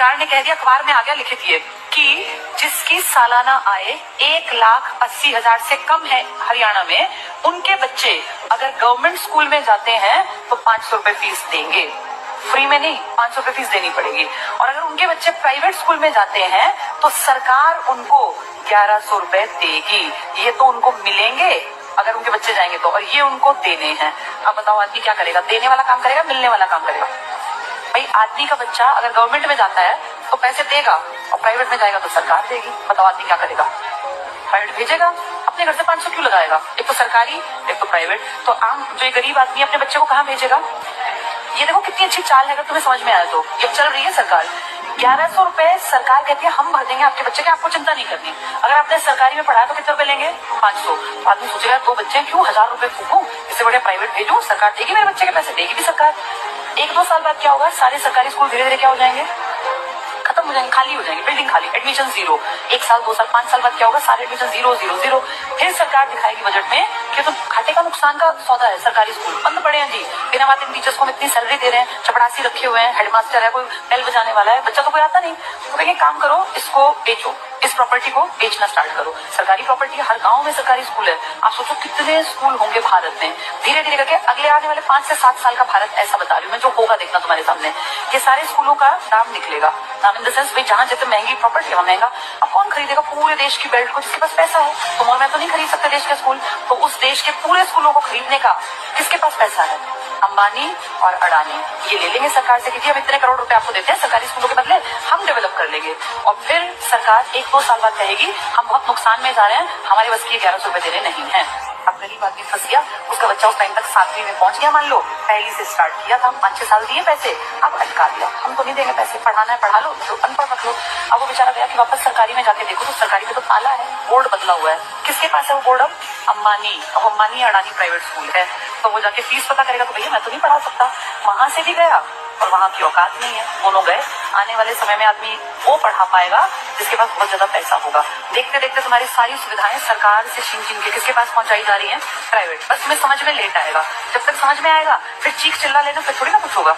सरकार ने कह दिया, अखबार में आ गया लिखित ये कि जिसकी सालाना आय 1,80,000 से कम है हरियाणा में, उनके बच्चे अगर गवर्नमेंट स्कूल में जाते हैं तो 500 रुपए फीस देंगे, फ्री में नहीं, 500 रुपए फीस देनी पड़ेगी। और अगर उनके बच्चे प्राइवेट स्कूल में जाते हैं तो सरकार उनको 1100 रुपए देगी। ये तो उनको मिलेंगे अगर उनके बच्चे जाएंगे तो, और ये उनको देने हैं। अब बताओ आदमी क्या करेगा? देने वाला काम करेगा, मिलने वाला काम करेगा? भाई आदमी का बच्चा अगर गवर्नमेंट में जाता है तो पैसे देगा, और प्राइवेट में जाएगा तो सरकार देगी। बताओ आदमी क्या करेगा? प्राइवेट भेजेगा, अपने घर से 500 क्यों लगाएगा? एक तो सरकारी, एक तो प्राइवेट। तो आम जो गरीब आदमी अपने बच्चे को कहाँ भेजेगा? ये देखो कितनी अच्छी चाल है, अगर तुम्हें समझ में आया तो। ये चल रही है सरकार। 1100 रुपए सरकार कहती है हम भर देंगे आपके बच्चे के, आपको चिंता नहीं करनी। अगर आपने सरकारी में पढ़ाया तो कितने रुपए लेंगे? 500। तो आदमी सोचेगा 2 बच्चे क्यों 1000 रुपए फूकूं, इससे बड़े प्राइवेट भेजूं, सरकार देगी मेरे बच्चे के पैसे, देगी भी सरकार। 1-2 साल बाद क्या होगा? सारे सरकारी स्कूल धीरे धीरे क्या हो जाएंगे? खत्म हो जाएंगे, खाली हो जाएंगे, बिल्डिंग खाली, एडमिशन जीरो। 1 साल 2 साल 5 साल बाद क्या होगा? सारे एडमिशन जीरो जीरो जीरो। फिर सरकार दिखाएगी बजट में कि तो घाटे का नुकसान का सौदा है, सरकारी स्कूल बंद पड़े हैं जी, बिना बात इन टीचर्स को हम इतनी सैलरी दे रहे हैं, चपड़ासी रखे हुए हैं, हेडमास्टर है, कोई बेल बजाने वाला है, बच्चा तो कोई आता नहीं। तो भैया काम करो, इसको बेचो, इस प्रॉपर्टी को बेचना स्टार्ट करो। सरकारी प्रॉपर्टी है, हर गांव में सरकारी स्कूल है। आप सोचो कितने स्कूल होंगे भारत में। धीरे धीरे करके अगले आने वाले 5 से 7 साल का भारत ऐसा बता रही हूँ मैं, जो होगा देखना तुम्हारे सामने। ये सारे स्कूलों का नाम निकलेगा, नाम इन द सेंस भाई जहां जितने महंगी प्रॉपर्टी है वहां महंगा। अब कौन खरीदेगा पूरे देश की बेल्ट को? जिसके पास पैसा है। तुम और मैं तो नहीं खरीद सकते देश के स्कूल, तो उस देश के पूरे स्कूलों को खरीदने का किसके पास पैसा है? अंबानी और अडानी ये ले लेंगे सरकार से कि हम इतने करोड़ रुपए आपको देते हैं, सरकारी स्कूलों के बदले हम डेवलप कर लेंगे। और फिर सरकार 1-2 साल बाद कहेगी हम बहुत नुकसान में जा रहे हैं, हमारे बस की 1100 रुपए देने नहीं है। अब गरीब आदमी फंस गया, उसका बच्चा उस टाइम तक 7वीं में पहुंच गया, मान लो पहली से स्टार्ट किया था, 5-6 साल दिए पैसे, अब अटका दिया, हम तो नहीं देंगे पैसे, पढ़ाना है पढ़ा लो, तो अनपढ़ रख लो। अब वो बेचारा गया कि वापस सरकारी में जाके देखो तो सरकारी पे तो ताला है, बोर्ड बदला हुआ है। किसके पास है वो बोर्ड? अब अंबानी। अब अंबानी अडानी प्राइवेट स्कूल है, तो वो जाके फीस पता करेगा तो भैया मैं तो नहीं पढ़ा सकता। वहां से भी गया और वहां की औकात नहीं है, दोनों गए। आने वाले समय में आदमी वो पढ़ा पाएगा जिसके पास बहुत ज्यादा पैसा होगा। देखते देखते तुम्हारी सारी सुविधाएं सरकार से छीन छीन के किसके पास पहुंचाई जा रही हैं? प्राइवेट। बस तुम्हें समझ में लेट आएगा, जब तक समझ में आएगा फिर चीख चिल्ला लेना, फिर थोड़ी ना कुछ होगा।